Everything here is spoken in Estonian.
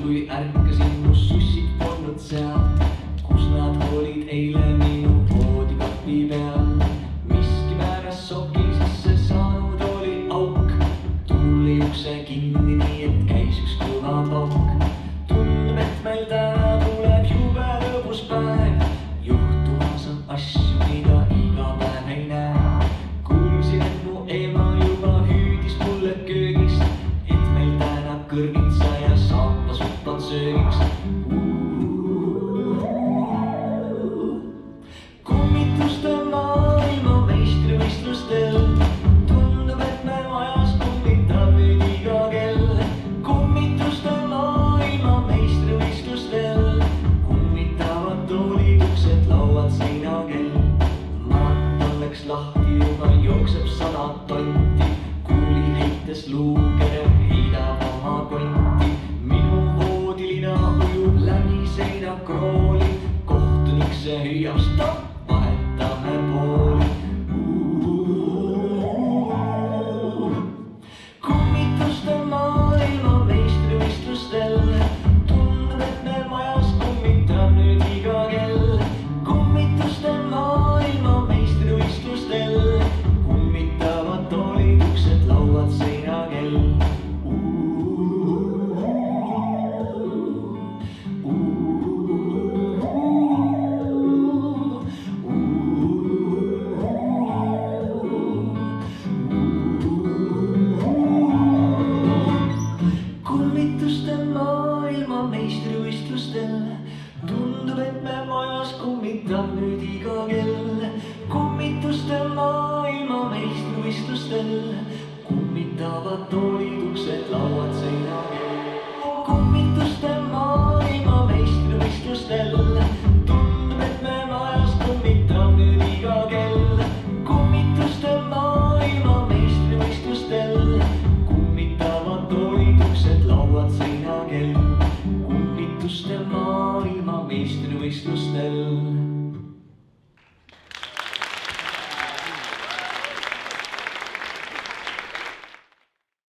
kui ärkasin, mu sussid polnud seal, kus nad olid eile minu voodikapi peal. Miskipärast soki sisse saanud oli auk, tuli ukse kinni, nii et käis üks kõva pauk. Tundub, et meil täna tuleb jube lõbus päev, juhtumas on asju, mida iga päev ei näe. Kuulsin, et mu ema juba hüüdis mulle köögist, et meil täna kõrvitsa ja saapasupp on söögiks. Kummituste maailma meistrivõistlustel tundub, et me majas kummitab nüüd iga kell. Kummituste maailma meistrivõistlustel kummitavad toolid, uksed, lauad, seinakell. Maraton läks lahti, juba jookseb 100 tonti, kuuli heites luukere heidab oma konti. Minu voodilina ujub läbi seina krooli, kohtunik see hüüab stopp, vahetame pooli. Kummituste maailma meistrivõistlustel tundub, et me majas kummitab nüüd iga kell. Kummituste maailma meistrivõistlustel kummitavad toolid, uksed, lauad, seinakell. Kummituste maailma meistrivõistlustel tundub, et me majas kummitab nüüd iga kell. Kummituste maailma meistrivõistlustel kummitavad toolid, uksed, lauad, seinakell. Kummituste maailma meistrivõistlustel tundub, et me majas kummitab nüüd iga kell. Kummituste maailma meistrivõistlustel kummitavad toolid, uksed, lauad, seinakell. Kummituste maailma meistrivõistlustel